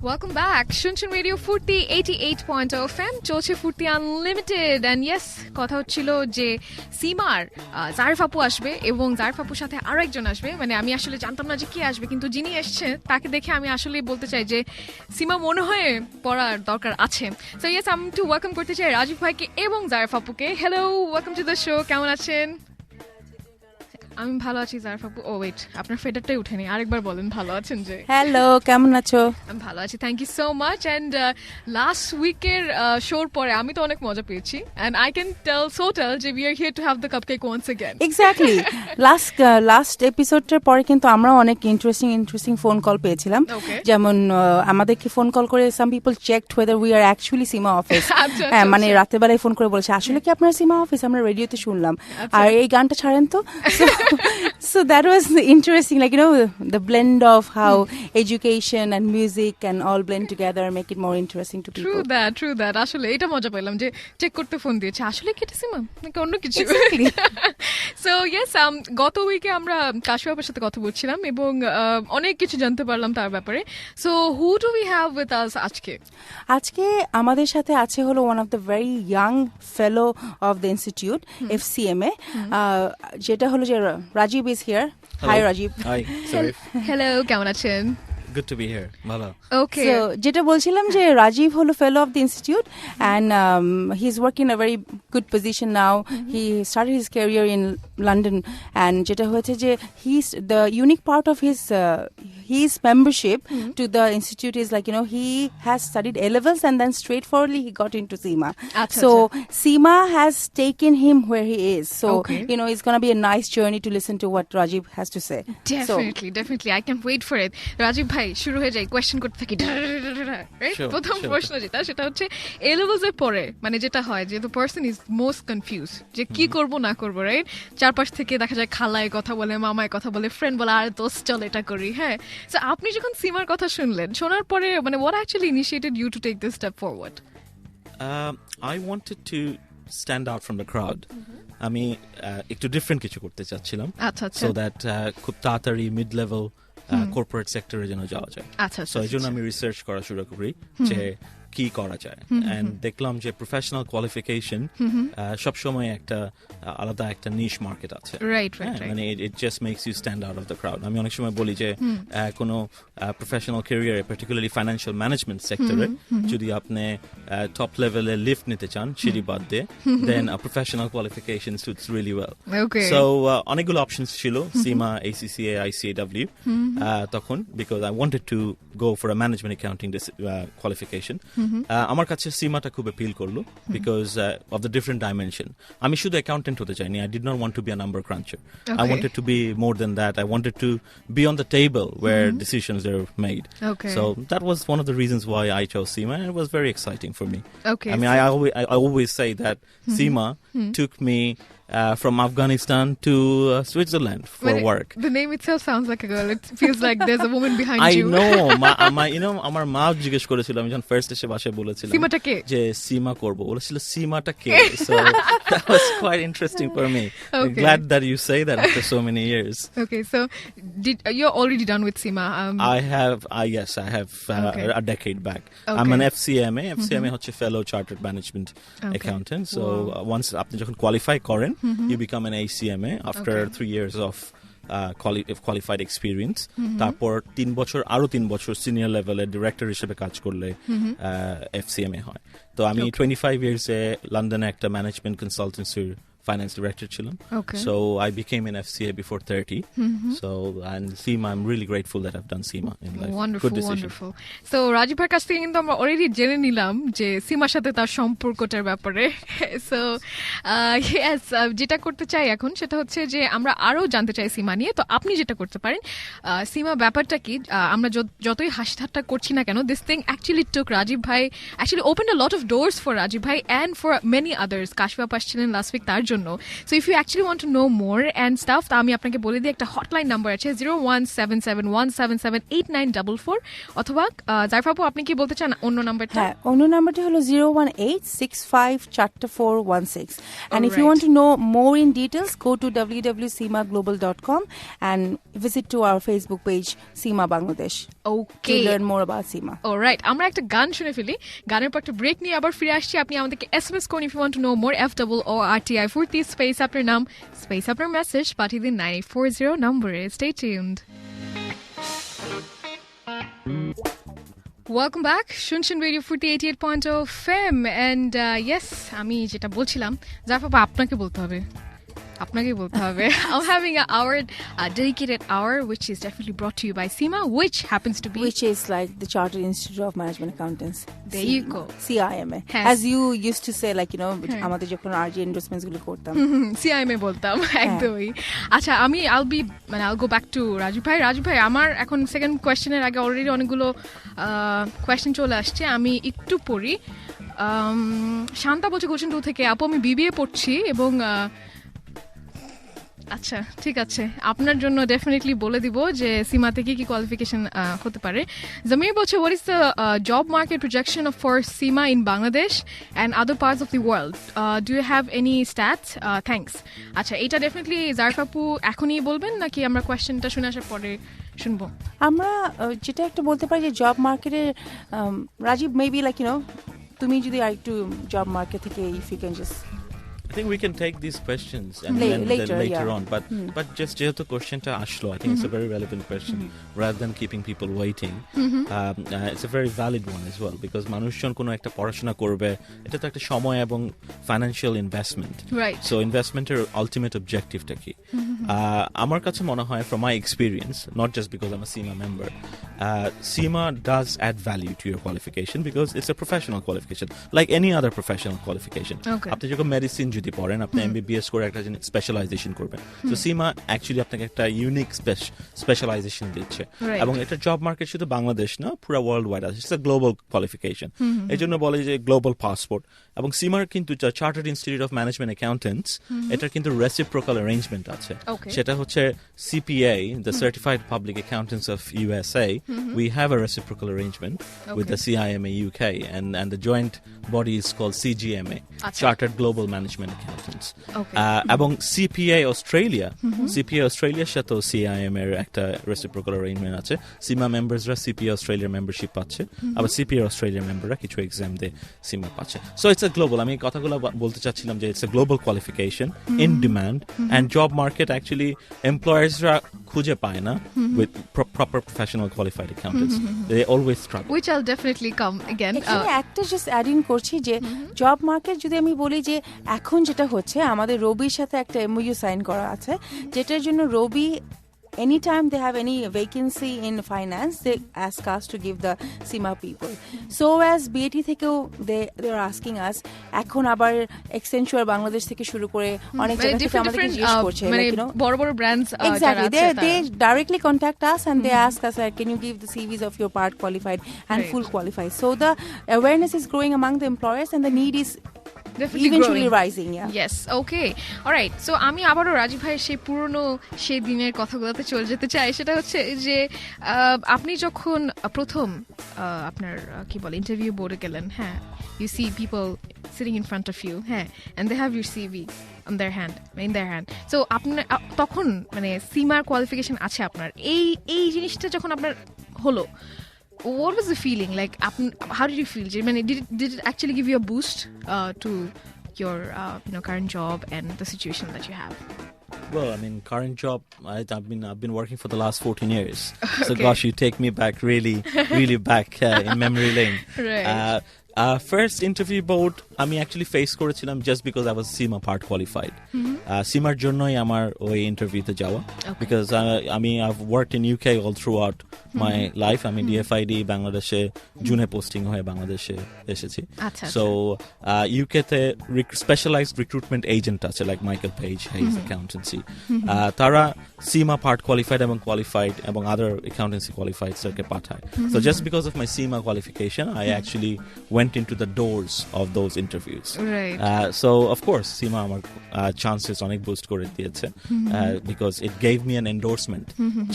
Welcome back. Shunshin Radio Furti 88.0 FM চলছে Furti Unlimited and yes কথা হচ্ছিল যে সীমার জারফ আপু আসবে এবং জারফ আপুর সাথে আরো একজন আসবে মানে আমি আসলে জানতাম না যে কে আসবে কিন্তু যিনি এসেছে তাকে দেখে আমি আসলে বলতে চাই যে সীমা মনে হয় পড়ার দরকার আছে সো yes আমি টু ওয়েলকাম করতে চাই রাজীব ভাইকে এবং জারফ আপুকে hello welcome to the show কেমন আছেন আমি ভালো আছি জারফ আপু ও ওয়েট আপনার ফেডারটাই উঠেনি আরেকবার বলেন ভালো আছেন যে হ্যালো কেমন আছো আমি ভালো আছি thank you so much and last উইকের শোর পরে আমি তো অনেক মজা পেয়েছি এন্ড আই ক্যান টেল যে we are here to have the cupcake once again exactly last এপিসোডের পরে কিন্তু আমরা অনেক ইন্টারেস্টিং ফোন কল পেয়েছিলাম যেমন আমাদেরকে ফোন কল করে some people checked whether we are actually CIMA office মানে রাতের বেলায় ফোন করে বলেছে আসলে কি আপনার সীমা অফিস আমরা রেডিওতে শুনলাম আর এই গানটা ছাড়েন তো So that was interesting, like, you know, the blend of how education and music can all blend together and make it more interesting to people. True that. আসলে এটা মজা পেলাম যে চেক করতে ফোন দিয়েছে আসলে কি এটা সীমা নাকি অন্য কিছু So yes, গত উইকে আমরা কাশিয়াপের সাথে কথা বলছিলাম এবং অনেক কিছু জানতে পারলাম তার ব্যাপারে So who do we have with us আজকে আমাদের সাথে আছে হলো one of the very young fellow of the institute, FCMA, যেটা হলো যে Razib is here. Hello. Hi Razib. Hi. Hello, কেমন আছেন? Good to be here. Mala. Okay. So যেটা বলছিলাম যে Razib হলো fellow of the institute and he's working in a very good position now. He started his career in London and যেটা হয়েছে যে he's the unique part of his membership to the institute is like, you know, he has studied A-levels and then straightforwardly he got into CGMA. So CGMA has taken him where he is. So, you know, it's going to be a nice journey to listen to what Razib has to say. Definitely. I can't wait for it. Razib ভাই শুরু হয়ে যায় question করতে থাকি প্রথম প্রশ্ন যেটা সেটা হচ্ছে A-levels এর পরে মানে যেটা হয় যে the person is most confused যে কি করব না করব রাইট চারপাশ থেকে দেখা যায় খালায় কথা বলে মামায় কথা বলে ফ্রেন্ড বলে আর দোস্ত চল এটা করি হ্যাঁ সো আপনি যখন সীমার কথা শুনলেন শোনার পরে মানে what actually initiated you to take this step forward I wanted to stand out from the crowd আমি একটু ডিফারেন্ট কিছু করতে চাচ্ছিলাম so that খুব তাড়াতাড়ি মিড লেভেল কর্পোরেট সেক্টরে যেন যাওয়া যায় সো এই জন্য আমি রিসার্চ করা শুরু করি যে কি করা যায় এন্ড দেখলাম যে প্রফেশনাল কোয়ালিফিকেশন সবসময় একটা আলাদা একটা নিশ মার্কেট আছে মানে it just makes you stand out of the crowd আমি অনেক সময় বলি যে কোনো প্রফেশনাল ক্যারিয়ারে পার্টিকুলারলি ফাইন্যান্সিয়াল ম্যানেজমেন্ট সেক্টরে যদি আপনি টপ লেভেলে লিফট নিতে চান সিঁড়ি বাদ দিয়ে then professional qualification suits really well so অনেকগুলো অপশনস ছিল সীমা ACCA ICAW তখন because I wanted to go for a management accounting qualification আমার কাছে সীমাটা খুব অ্যাপিল করলো because of the different dimension আমি শুধু অ্যাকাউন্টেন্ট হতে চাইনি I did not want to be a number cruncher I wanted to be more than that I wanted to be on the table where decisions are made so that was one of the reasons why I chose CIMA and it was very exciting for me I mean I always say that Seema took me from Afghanistan to Switzerland for work. The name itself sounds like a girl. It feels like there's a woman behind you. I know. You know, আমার মা জিজ্ঞেস করেছিল আমি যখন first এসে বাসায় বলেছিলাম সীমাটা কে যে সীমা করব বলেছিল সীমাটা কে so that was quite interesting for me. I'm glad that you say that after so many years. Okay, so you're already done with Seema? I have a decade back. I'm an FCMA. FCMA হচ্ছে fellow chartered management accountant. So once আপনি যখন qualify করেন you become an ACMA after 3 years of qualified experience তারপর 3 বছর আরো 3 বছর senior লেভেলে director হিসেবে কাজ করলে FCMA হয় তো আমি 25 years এ লন্ডনে একটা ম্যানেজমেন্ট কনসালটেন্সির finance director ছিলাম so I became an FCA before 30 so and Seema I'm really grateful that I've done Seema in life wonderful so Razib ভাইয়ের কাছ থেকে কিন্তু আমরা অলরেডি জেনে নিলাম যে সীমার সাথে তার সম্পর্কটার ব্যাপারে so yes যেটা করতে চাই এখন সেটা হচ্ছে যে আমরা আরো জানতে চাই সীমা নিয়ে তো আপনি যেটা করতে পারেন সীমা ব্যাপারটা কি আমরা যতই হাসি ঠাট্টা করছি না কেন this thing actually took Razib ভাই actually opened a lot of doors for Razib ভাই and for many others কাশিয়াপ আসছিলেন লাস্ট উইক তার জন্য। So if you actually want to know more and stuff, তা আমি আপনাকে বলে দিই একটা হটলাইন নাম্বার আছে 01771778944, অথবা জারিফা আপু আপনি কি বলতে চান অন্য নাম্বারটা? হ্যাঁ, অন্য নাম্বারটা হলো 018654416. And if you want to know more in details, go to www.cemaglobal.com and visit to our Facebook page CGMA Bangladesh. Okay. To learn more about CGMA. Alright, আমরা একটা গান শুনে ফেলি, গানের পর একটা ব্রেক নিয়ে আবার ফিরে আসছি। আপনি আমাদেরকে SMS করুন if you want to know more, FOORTI 40 space আপনার নাম স্পেস আপনার মেসেজ পাঠিয়ে দিন 9840 নম্বরে। Stay tuned. Welcome back. শুনছেন রেডিও 40 88.0 FM and yes, আমি যেটা বলছিলাম জাফা আপনাকে বলতে হবে, আপনাকেই বলতে হবে। I'm having an hour, a dedicated hour, which is definitely brought to you by CGMA, which happens to be... Which is like the Chartered Institute of Management Accountants. There you go. CGMA. Yes. As you used to say, like, you know, আমাদের যখন RG endorsements গুলো করতাম। CGMA বলতাম, একদমই। আচ্ছা, I'll go back to Rajib ভাই, আমার এখন সেকেন্ড কোয়েশ্চেনের আগে অলরেডি অনেকগুলো কোয়েশ্চেন চলে আসছে, আমি একটু পড়ি। শান্তা বলছে কোশ্চেন 2 থেকে, আপু আমি BBA পড়ছি এবং আচ্ছা ঠিক আছে, আপনার জন্য ডেফিনেটলি বলে দিব যে সীমাতে কি কোয়ালিফিকেশন হতে পারে। জামির বলছে what is the job market projection for CIMA in Bangladesh and other parts of the world, do you have any stats? Thanks. আচ্ছা, এটা ডেফিনেটলি জারিফা আপু এখনই বলবেন নাকি আমরা কোয়েশ্চেনটা শুনে আসার পরে শুনবো? আমরা যেটা একটা বলতে পারি যে জব মার্কেটে Rajib maybe like you know তুমি যদি আরেকটু জব মার্কেট থেকে if you can just I think we can take these questions and later on. But just যেহেতু কোশ্চেনটা আসলো, I think it's a very relevant question rather than keeping people waiting. It's a very valid one as well because মানুষজন কোনো একটা পড়াশোনা করবে, এটা তো একটা সময় এবং financial investment. Right. So investmenটের ultimate objectiveটা কি? আমার কাছে মনে হয় from my experience, not just because I'm a CGMA member, CGMA does add value to your qualification because it's a professional qualification like any other professional qualification. Okay. আপনি যখন medicine যদি পড়েন, আপনি MBBS করে একটা স্পেশালাইজেশন করবেন, তো CGMA actually আপনাকে একটা ইউনিক স্পেশালাইজেশন দিচ্ছে এবং এটা জব মার্কেট শুধু বাংলাদেশ না, পুরো ওয়ার্ল্ড ওয়াইড আছে, ইটস আ গ্লোবাল কোয়ালিফিকেশন। এই জন্য বলে যে গ্লোবাল পাসপোর্ট। এবং CGMAর কিন্তু chartered institute of management accountants, এটার কিন্তু রেসিপ্রোকাল অ্যারেঞ্জমেন্ট আছে। সেটা হচ্ছে CPA, the Certified Public Accountants of USA, we have a reciprocal arrangement with the CIMA UK and the joint body is called CGMA, Chartered Global Management Accountants. এবং CPA Australia, CPA Australia সাথে CIMA এর একটা reciprocal arrangement আছে। CGMA মেম্বারসরা CPA Australia membership পাচ্ছে, আবার CPA Australia মেম্বাররা কিছু exam দিয়ে CGMA পাচ্ছে। So it's a global, আমি কথাগুলো বলতে চাচ্ছিলাম যে it's a global qualification in demand and job market actually employersরা খুঁজে পায় না with proper professional qualified accountants. They always struggle. Which I'll definitely come again. একটা জাস্ট অ্যাড ইন করছি যে জব মার্কেট যদি আমি বলি যে এখন যেটা হচ্ছে আমাদের রবির সাথে একটা MOU সাইন করা আছে, যেটার জন্য রবি anytime they have any vacancy in finance, they ask us to give the CGMA people. So as BAT থেকেও they are asking us, এখন আবার Accenture বাংলাদেশ থেকে শুরু করে অনেক জায়গা থেকে আমাদেরকে জিজ্ঞেস করছে, মানে বড় বড় brands exactly they directly contact us and they ask us can you give the CVs of your part qualified and full qualified. So the awareness is growing among the employers and the need is eventually rising. Yes, okay, alright. So আমি আবারও রাজীব ভাইয়ের সেই পুরনো সেই দিনের কথাগুলোতে চলে যেতে চাই। সেটা হচ্ছে যে আপনি যখন প্রথম আপনার কি বলে ইন্টারভিউ বোর্ডে গেলেন, হ্যাঁ, you see people sitting in front of you, হ্যাঁ, and they have your CV in their hand. So আপনার তখন মানে CGMAর কোয়ালিফিকেশন আছে আপনার, এই জিনিসটা যখন আপনার হলো, what was the feeling like? How did you feel? Did it actually give you a boost to your current job and the situation that you have? Well, I mean, current job, I've been working for the last 14 years. So gosh, you take me back really back in memory lane. Right. First interview board আমি actually face করেছিলাম just because I was CGMA part qualified. CGMAর জন্যই আমার ওই ইন্টারভিউতে যাওয়া, because I've worked in UK all throughout my life. আমি DFID বাংলাদেশে জুনে পোস্টিং হয়ে বাংলাদেশে এসেছি। So UK তে specialized recruitment agent আছে like Michael Page, Hayes Accountancy. তারা CGMA part qualified এবং other accountancy qualified কে পাঠায়. So just because of my CGMA qualification, I actually went into the doors of those interviews. Right. So of course CIMA আমার chances অনেক boost করে দিয়েছে because it gave me an endorsement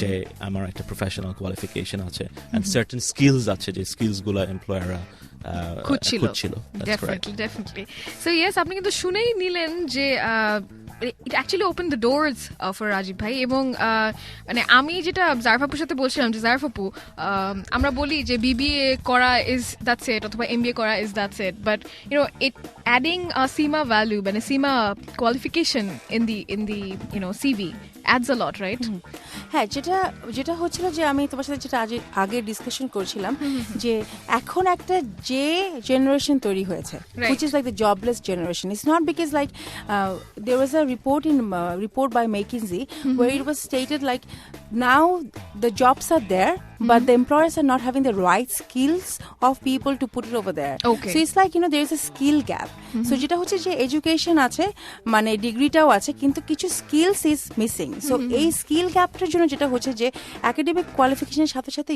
যে আমার একটা professional qualification আছে and certain skills আছে যে skills গুলা employer খুঁজছিল. Definitely. So yes, আপনি কিন্তু শুনেই নিলেন যে it actually opened the doors for Razib bhai এবং মানে আমি যেটা জারফাপুর সাথে বলছিলাম যে জারফাপু আমরা বলি যে BBA করা is that's it অথবা MBA করা is that's it, but you know it adding a CIMA value মানে CIMA qualification in the you know CV adds a lot, right? হ্যাঁ, যেটা হচ্ছিল যে আমি তোমার সাথে যেটা আগে ডিসকাশন করছিলাম যে এখন একটা যে জেনারেশন তৈরি হয়েছে which is like the jobless generation. It's not because like there was a report by McKinsey where it was stated like now the jobs are there but the employers are not having the right skills of people to put it over there. Okay. So it's like you know there is a skill gap. So যেটা হচ্ছে যে education আছে মানে ডিগ্রিটাও আছে কিন্তু কিছু skills is missing. So এই skill গ্যাপটার জন্য যেটা হচ্ছে যে একাডেমিক কোয়ালিফিকেশনের সাথে সাথে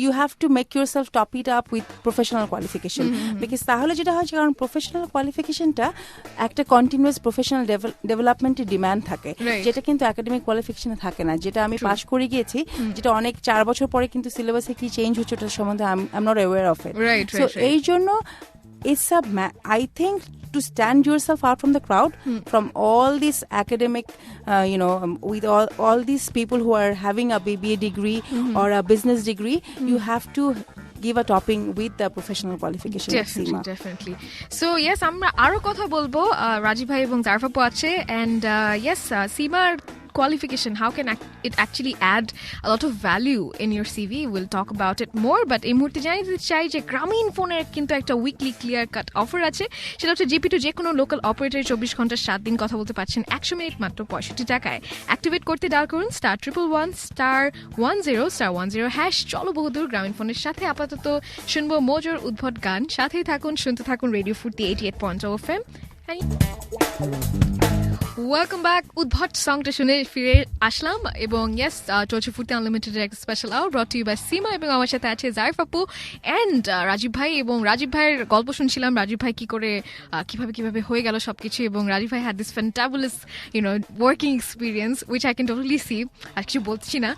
you have to make yourself top it up with professional qualification because তাহলে যেটা হয় কারণ প্রফেশনাল কোয়ালিফিকেশনটা একটা কন্টিনিউয়াস প্রফেশনাল ডেভেলপমেন্টের ডিমান্ড থাকে যেটা কিন্তু একাডেমিক কোয়ালিফিকেশনে থাকে না. যেটা আমি পাস করে গিয়েছি যেটা অনেক 4 বছর পরে কিন্তু সিলেবাসে কি চেঞ্জ হচ্ছে ওটার সম্বন্ধে I am not aware of it. So এই জন্য it's I think to stand yourself out from the crowd from all these academic with all these people who are having a BBA degree or a business degree you have to give a topping with the professional qualification. Definitely. So yes, আমরা আরো কথা বলবো রাজীব ভাই এবং জারফাপু আছে and yes CIMA qualification, how can it actually add a lot of value in your CV? We'll talk about it more, but এই মুহূর্তে জানিয়ে দিতে চাই যে গ্রামীণ ফোনের কিন্তু একটা উইকলি ক্লিয়ার কাট অফার আছে. সেটা হচ্ছে জিপি টু যে কোনো লোকাল অপারেটর 24 ঘন্টা 7 দিন কথা বলতে পারছেন 100 মিনিট মাত্র 65 টাকায়. অ্যাক্টিভেট করতে ডায়াল করুন *111*10*10# চলো বহুদূর গ্রামীণ ফোনের সাথে. আপাতত শুনবো মোজোর উদ্ভট গান. সাথেই থাকুন, শুনতে থাকুন রেডিও 88.0 FM. Welcome back. উদ্ভট সংটা শুনে ফিরে আসলাম এবং ইয়েস চলছে ফুর্তি আনলিমিটেডের একটা special hour brought to you by CIMA এবং আমার সাথে আছে জারফাপু অ্যান্ড রাজীব ভাই. এবং রাজীব ভাইয়ের গল্প শুনছিলাম রাজীব ভাই কি করে কিভাবে হয়ে গেল সবকিছু এবং রাজীব ভাই had this fantabulous working experience which I can totally see. আর কিছু বলছি না,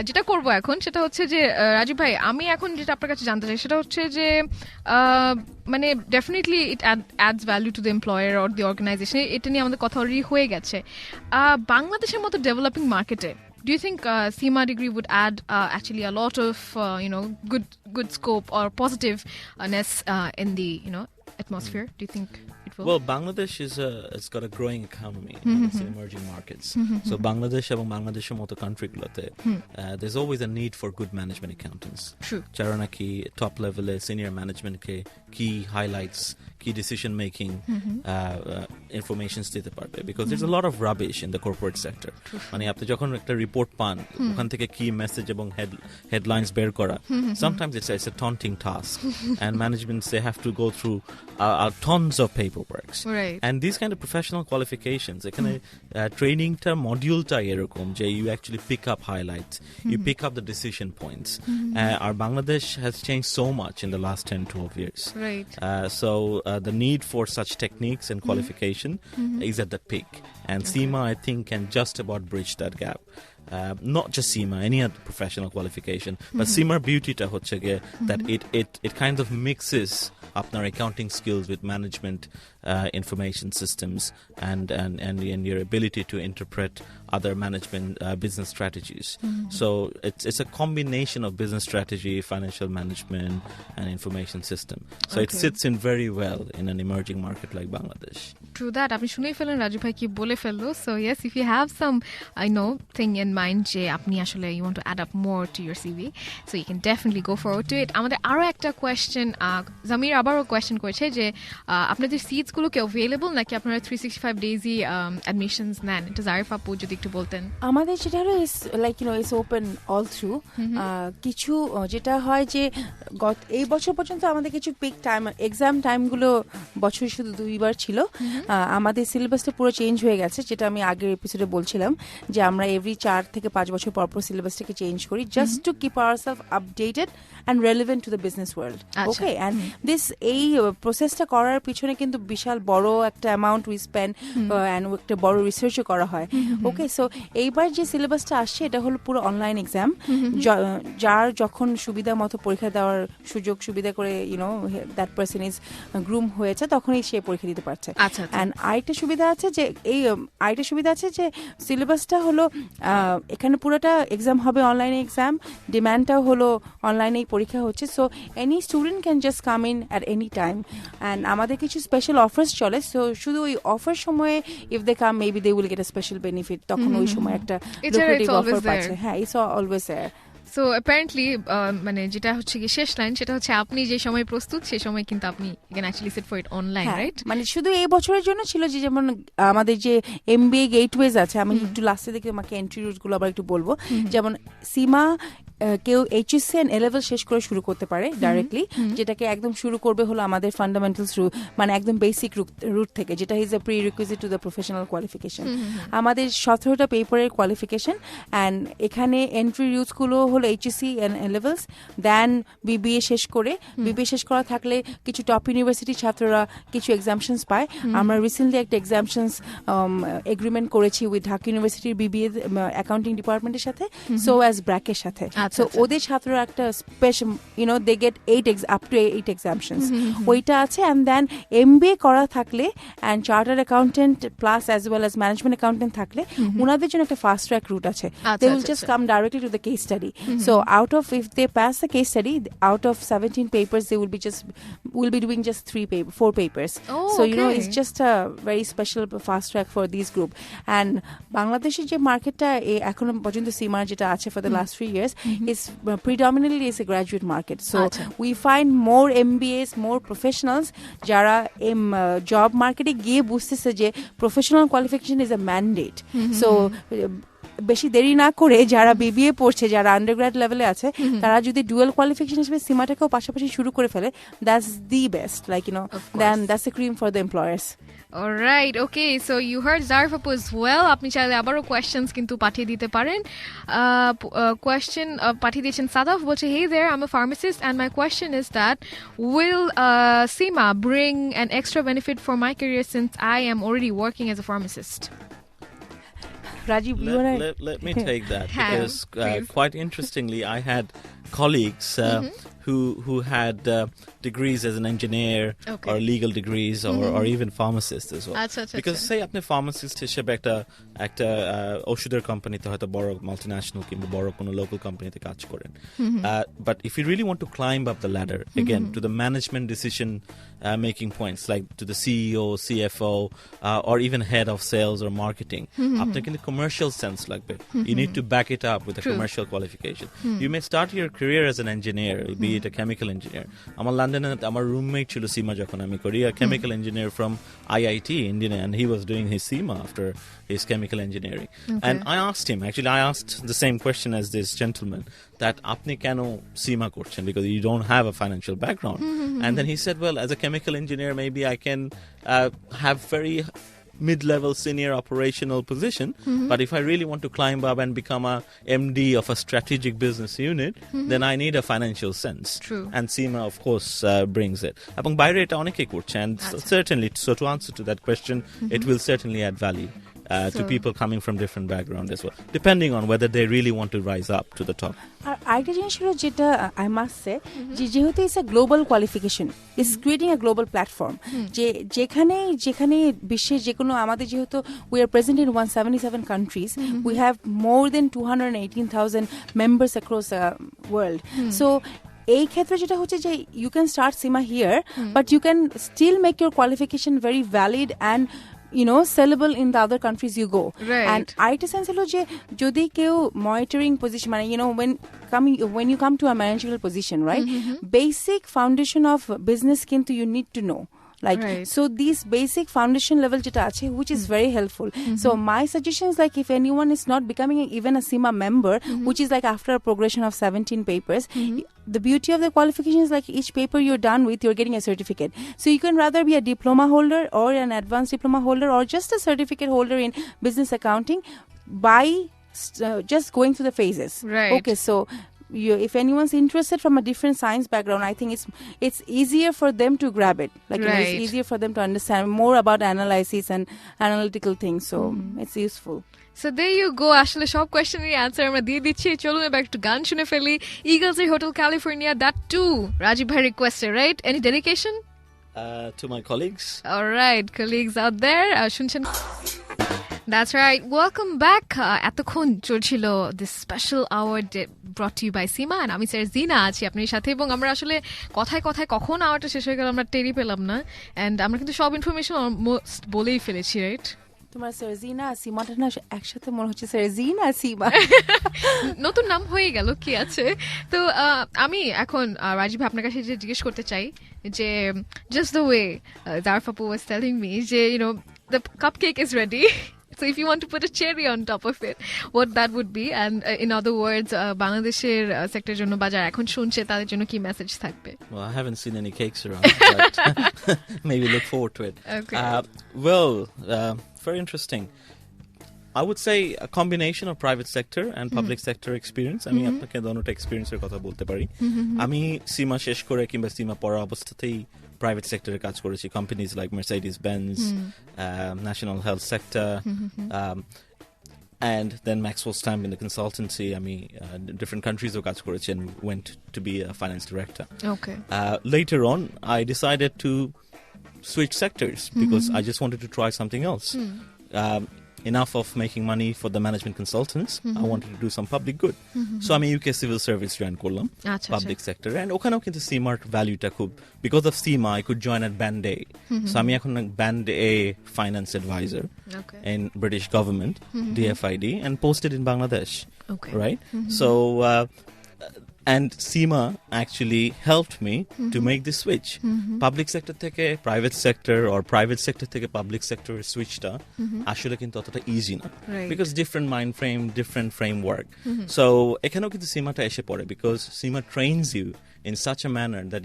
যেটা করবো এখন সেটা হচ্ছে যে রাজীব ভাই আমি এখন যেটা আপনার কাছে জানতে চাই সেটা হচ্ছে যে মানে definitely it adds value to the employer or the organisation. এটা নিয়ে আমাদের কথা অলরেডি হয়ে গেছে. বাংলাদেশের মতো ডেভেলপিং মার্কেটে do you think CIMA degree would add actually a lot of good scope or positiveness in the atmosphere? Do you think it will? Well, Bangladesh it's got a growing economy. It's in emerging markets. So Bangladesh এবং বাংলাদেশের মতো কান্ট্রিগুলোতে there's always a need for good management accountants. True. যারা নাকি top লেভেলে senior ম্যানেজমেন্টকে কি highlights কি decision making informations দিতে পারবে because there's a lot of rubbish in the corporate sector. মানে আপনি যখন একটা রিপোর্ট পান ওখান থেকে কি মেসেজ এবং হেডলাইন্স বের করা sometimes it's a daunting task and managements they have to go through tons of paperwork. Right. And these kind of professional qualifications এখানে ট্রেনিংটা মডিউলটা এরকম যে you actually pick up highlights, you pick up the decision points. Our Bangladesh has changed so much in the last 10-12 years. Right. So the need for such techniques and qualification is at the peak, and CIMA I think can just about bridge that gap. Not just CIMA, any other professional qualification, but CIMA beauty ta hocche that it kind of mixes আপনার accounting skills with management information systems and your ability to interpret other management business strategies. So it's a combination of business strategy, financial management and information system. So it sits in very well in an emerging market like Bangladesh. True that. আপনি শুনেই ফেলেন রাজীব ভাই কি বলে ফেললো. So yes, if you have some thing in mind যে আপনি আসলে you want to add up more to your CV, so you can definitely go forward to it. আমাদের আরো একটা কোয়েশ্চেন জামির আবারও কোয়েশ্চেন করেছে যে আপনাদের সিটস গুলো কি অ্যাভেলেবল নাকি আপনারা 365 ডেজই অ্যাডমিশনস নেন? এটা জারিফ আপু যদি একটু বলতেন। আমাদের যেটা হলো like it's open all through. কিছু যেটা হয় যে এই বছর পর্যন্ত আমাদের কিছু পিক টাইম এক্সাম টাইমগুলো বছরে শুধু 2বার ছিল। আমাদের সিলেবাসটা পুরো চেঞ্জ হয়ে গেছে, যেটা আমি আগের এপিসোডে বলছিলাম যে আমরা এভরি 4 থেকে 5 বছর পর পর সিলেবাসটাকে চেঞ্জ করি just to keep ourself updated and relevant to the business world. Okay, and এই প্রসেসটা করার পিছনে কিন্তু বিশাল বড় একটা অ্যামাউন্ট উই স্পেন্ড অ্যান্ড একটা বড় রিসার্চও করা হয়। ওকে, সো এইবার যে সিলেবাসটা আসছে এটা হলো পুরো অনলাইন এক্সাম, যার যখন সুবিধা মতো পরীক্ষা দেওয়ার সুযোগ সুবিধা করে দ্যাট পারসন ইজ গ্রুম হয়েছে তখনই সে পরীক্ষা দিতে পারছে। অ্যান্ড আরেকটা সুবিধা আছে যে সিলেবাসটা হলো এখানে পুরোটা এক্সাম হবে অনলাইনে এক্সাম, ডিমান্ডটাও হলো অনলাইনেই পরীক্ষা হচ্ছে। So any student can just come in at any time. And আমাদের কিছু স্পেশাল অফার্স চলে, সো শুধু ওই অফার সময়ে if they come maybe they will get a special benefit, তখন ওই সময় একটা লুক্রেটিভ অফার পাচ্ছে। হ্যাঁ, it's always there. So apparently মানে যেটা হচ্ছে কি শেষ লাইন সেটা হচ্ছে আপনি যে সময় প্রস্তুত সেই সময় কিন্তু আপনি can actually sit for it online, right? মানে শুধু এই বছরের জন্য ছিল যে যেমন আমাদের যে এমবিএ গেটওয়েজ আছে, আমি একটু লাস্টে দেখে আমাকে এন্ট্রি রুট গুলো আবার একটু বলবো। যেমন সীমা কেউ এইচএসসি এন্ড এ লেভেল শেষ করে শুরু করতে পারে ডাইরেক্টলি, যেটাকে একদম শুরু করবে হলো আমাদের ফান্ডামেন্টালস মানে একদম বেসিক রুট থেকে, যেটা is a prerequisite to the professional qualification. আমাদের 17টা পেপারের কোয়ালিফিকেশন, অ্যান্ড এখানে এন্ট্রি রুটস গুলো হলো HSC and A levels, then BBA শেষ করে, বিবিএ শেষ করা থাকলে কিছু টপ ইউনিভার্সিটি ছাত্ররা কিছু এক্সামশনস পায়। আমরা রিসেন্টলি একটা এক্সামশনস এগ্রিমেন্ট করেছি উইথ ঢাকা ইউনিভার্সিটির বিবিএ অ্যাকাউন্টিং ডিপার্টমেন্টের সাথে, সো অ্যাজ ব্র্যাকের সাথে। সো ওদের ছাত্ররা একটা special they get 8 up to 8 exemptions ওইটা আছে। অ্যান্ড দেন এমবিএ করা থাকলে and chartered accountant plus as well as management accountant থাকলে ওনাদের জন্য একটা ফাস্ট ট্র্যাক রুট আছে। They will just come directly to the case study. So out of, if they pass the case study, out of 17 papers, they will be doing just 4 papers. So it's just a very special fast track for these group. And Bangladesh's je market ta ekhono porjonto CMA jeta ache for the last 3 years is predominantly is a graduate market. So we find more MBAs, more professionals jara job market e giye bujhteche je professional qualification is a mandate. So বেশি দেরি না করে যারা BBA পড়ছে, যারা undergrad লেভেলে আছে, তারা যদি ডুয়াল কোয়ালিফিকেশন হিসেবে সীমাটাকেও পাশাপাশি শুরু করে ফেলে, that's the best, like then that's a cream for the employers. Alright, okay, so you heard Zarif Apu as well. আপনি চাইলে আবারও questions কিন্তু পাঠিয়ে দিতে পারেন। Question পাঠিয়ে দিয়েছেন সাদাফ, বলছে, hey there, I'm a pharmacist and my question is that will CMA bring an extra benefit for my career since I am already working as a pharmacist? Razib, let me take that because quite interestingly, I had colleagues who had degrees as an engineer or legal degrees or even pharmacists as well. Because say apni pharmacist হিসেবে একটা ওষুধের কোম্পানিতে হয়তো বড় multinational কিংবা বড় কোনো local কোম্পানিতে কাজ করেন, but if you really want to climb up the ladder again to the management decision making points, like to the CEO, CFO, or even head of sales or marketing, apni কিন্তু commercial sense লাগবে. You need to back it up with a commercial qualification. You may start your career as an engineer, be it a chemical engineer. আমার লন্ডনে আমার roommate ছিল CMA যখন আমি করি, a chemical engineer from IIT India, and he was doing his CMA after his chemical engineering. And I asked him, actually I asked the same question as this gentleman, that apni keno CMA korchen, because you don't have a financial background. And then he said, well, as a chemical engineer maybe I can have very mid-level senior operational position, but if I really want to climb up and become a MD of a strategic business unit, then I need a financial sense. True. And CMA of course brings it. Ebong bayre eta oneke korche, and certainly, so to answer to that question, it will certainly add value to people coming from different backgrounds as well, depending on whether they really want to rise up to the top. আরেকটা জিনিস হলো যেটা I must say, যেহেতু it's a global qualification, it's creating a global platform, যেখানে বিশ্বের যে কোনো, আমাদের যেহেতু we are present in 177 countries, we have more than 218,000 members across the world. So এই ক্ষেত্রে যেটা হচ্ছে যে you can start CMA here, but you can still make your qualification very valid and sellable in the other countries you go. Right. And আরেকটা sense হলো যে যদি কেউ মনিটরিং পজিশন, মানে when you come to a managerial position, right, basic foundation of business কিন্তু you need to know. Like, Right. so these basic foundation level jeta ache, which is very helpful. So my suggestion is like, if anyone is not becoming even a CIMA member, which is like after a progression of 17 papers, the beauty of the qualification is like each paper you're done with, you're getting a certificate. So you can rather be a diploma holder or an advanced diploma holder or just a certificate holder in business accounting by just going through the phases. Right. Okay, so if anyone's interested from a different science background, I think it's easier for them to grab it. Like, you know, Right. it's easier for them to understand more about analysis and analytical things. So it's useful. So there you go. আসলে সব কোয়েশ্চেনের answer আমরা দিয়ে দিচ্ছি। চলুন এবার একটু গান শুনে ফেলি। ইগলস এর hotel California, that to Rajiv ভাই রিকোয়েস্টে, right? Any dedication? To my colleagues. Alright, colleagues out there, শুনছেন? That's right. Welcome back. এতক্ষণ চলছিল this special hour brought to you by CIMA, and আমি স্যার জিনা আছি আপনার সাথে, এবং আমরা আসলে কথায় কথায় কখন আওয়ারটা শেষ হয়ে গেল আমরা টেরি পেলাম না, and আমরা কিন্তু সব ইনফরমেশন অলমোস্ট বলেই ফেলেছি, রাইট? তোমার সার্জিনা সীমাটা না একসাথে মনে হচ্ছে সার্জিনা সীমা। নতুন নাম হয়ে গেল, কি আছে। তো আমি এখন রাজীব আপনার কাছে যে জিজ্ঞেস করতে চাই যে just the way Zarfapu was telling me যে you know the cupcake is ready. So if you want to put a cherry on top of it, what that would be, and in other words, Bangladesher sector jonno ba jara ekhon shunche tader jonno ki message thakbe? Well, I haven't seen any cakes around, but maybe look forward to it. Okay. Very interesting. I would say a combination of private sector and public sector experience. আমি আপনাকে দোনোটা এক্সপেরিয়েন্সের কথা বলতে পারি। আমি সীমা শেষ করে কিংবা সীমা পড়া অবস্থাতেই প্রাইভেট সেক্টরে কাজ করেছি, companies like Mercedes-Benz, National Health Sector, and then Maxwell Stamp in the consultancy. আমি different countries-ও কাজ করেছি and went to be a finance director. Okay. Later on, I decided to switch sectors because I just wanted to try something else. Enough of making money for the management consultants. I wanted to do some public good. So আমি UK civil service join করলাম, public sector, and ওখানেও কিন্তু CIMA valueটা খুব, because of CIMA I could join at Band A. So আমি এখন Band A finance advisor in British government, DFID, and posted in Bangladesh. Okay. Right? So and CIMA actually helped me to make this switch. Public sector থেকে private sector or private sector থেকে public sector switchটা আসলে কিন্তু অতটা easy না, because different mind frame, different framework. So এখানেও কিন্তু CIMAটা এসে পড়ে, because CIMA trains you in such a manner that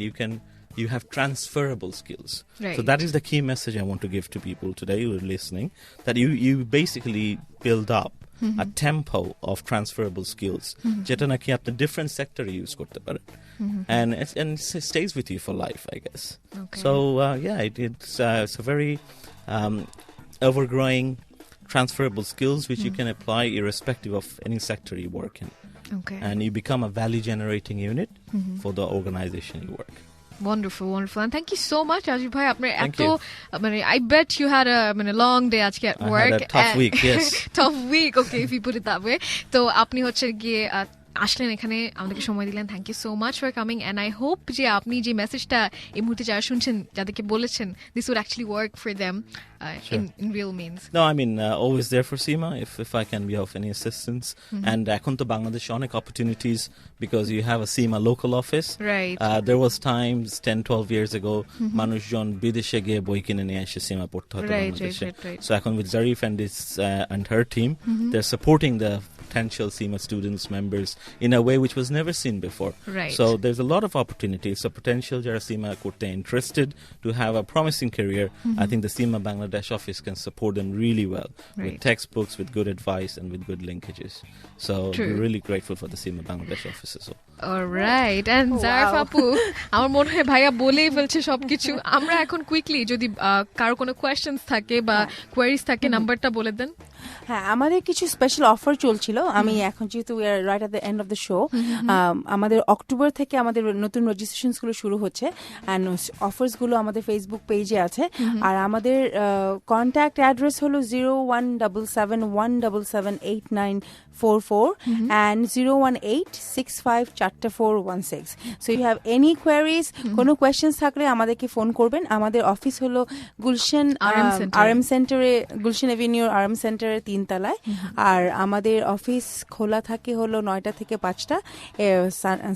you have transferable skills. Right. So that is the key message I want to give to people today who are listening, that you basically build up a tempo of transferable skills যেটা নাকি আপনি different sector use করতে পারেন, and it stays with you for life, I guess. Okay. So it's a very overgrowing transferable skills which you can apply irrespective of any sector you work in. Okay. And you become a value generating unit for the organization you work. Wonderful, wonderful, and thank you so much, Rajiv bhai. Thank you. I bet you had a long day আজকে at work. I had a tough week, yes. Tough week, okay, if you put it that way. তো আপনি হচ্ছে গিয়ে আসলেন এখানে, আমাদেরকে সময় দিলেন। Thank you so much for coming, and I hope যে আপনি যে মেসেজটা এই মুহূর্তে যারা শুনছেন, যাদেরকে বলেছেন, this would actually work for them in real means. No, I mean, always there for CIMA if I can be of any assistance. And এখন তো বাংলাদেশে অনেক opportunities because you have a CIMA local office. Right. There was times 10-12 years ago মানুষজন বিদেশে গিয়ে বই কিনে নিয়ে এসে CIMA পড়তে হতো বাংলাদেশে। So এখন with Zarif and her team, they're supporting the potential CIMA students, members in a way which was never seen before. Right. So there's a lot of opportunities. So potential যারা CIMA করতে interested to have a promising career, I think the CIMA Bangladesh office can support them really well with textbooks, with good advice, and with good linkages. So we're really grateful for the CIMA Bangladesh office as well. Alright, and Zarif আপু, আমার মনে হয় ভাইয়া বলেই ফেলছে সবকিছু। আমরা এখন কুইকলি যদি কারো কোনো কোয়েশ্চেন্স থাকে বা কোয়েরিজ থাকে, নাম্বারটা বলে দেন। হ্যাঁ, আমাদের কিছু স্পেশাল অফার চলছিল। আমি এখন যেহেতু we R right at the end of the show, আমাদের অক্টোবর থেকে আমাদের নতুন রেজিস্ট্রেশনস গুলো শুরু হচ্ছে, অ্যান্ড অফার্স গুলো আমাদের ফেসবুক পেজে আছে। আর আমাদের কন্ট্যাক্ট অ্যাড্রেস হলো 017717789 and 018-654416. So if you have any queries, কোনো questions থাকলে আমাদেরকে ফোন করবেন. আমাদের অফিস হলো গুলশান RM সেন্টারে, গুলশান এভিনিউর RM সেন্টারের 3 তলায়. আর আমাদের অফিস খোলা থাকে হলো 9টা থেকে 5টা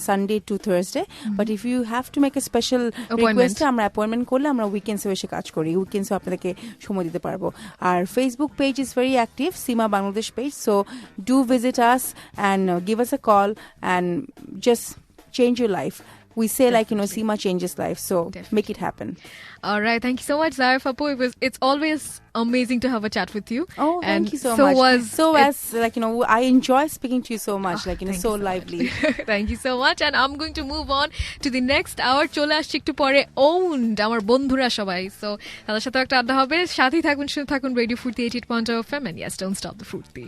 Sunday to Thursday. But if you have to make a special request, আমরা অ্যাপয়েন্টমেন্ট করলে আমরা উইকেন্ডসে এসে কাজ করি. উইকেন্ডসে আপনাদেরকে সময় দিতে পারবো. আর Facebook page is very active, CIMA Bangladesh page. So do visit us and give us a call and just change your life. We say Seema changes life, so make it happen. All right, thank you so much, Zarif Appu. It's always amazing to have a chat with you. Oh, thank you so much. I enjoy speaking to you so much, so lively. Thank you so much, and I'm going to move on to the next hour. চলে আসছি একটু পরে owned আমার বন্ধুরা সবাই, so তাদের সাথে একটা আড্ডা হবে. সাথেই থাকুন, শুনে থাকুন Radio Fruity 88.0 FM, and yes, don't stop the fruity.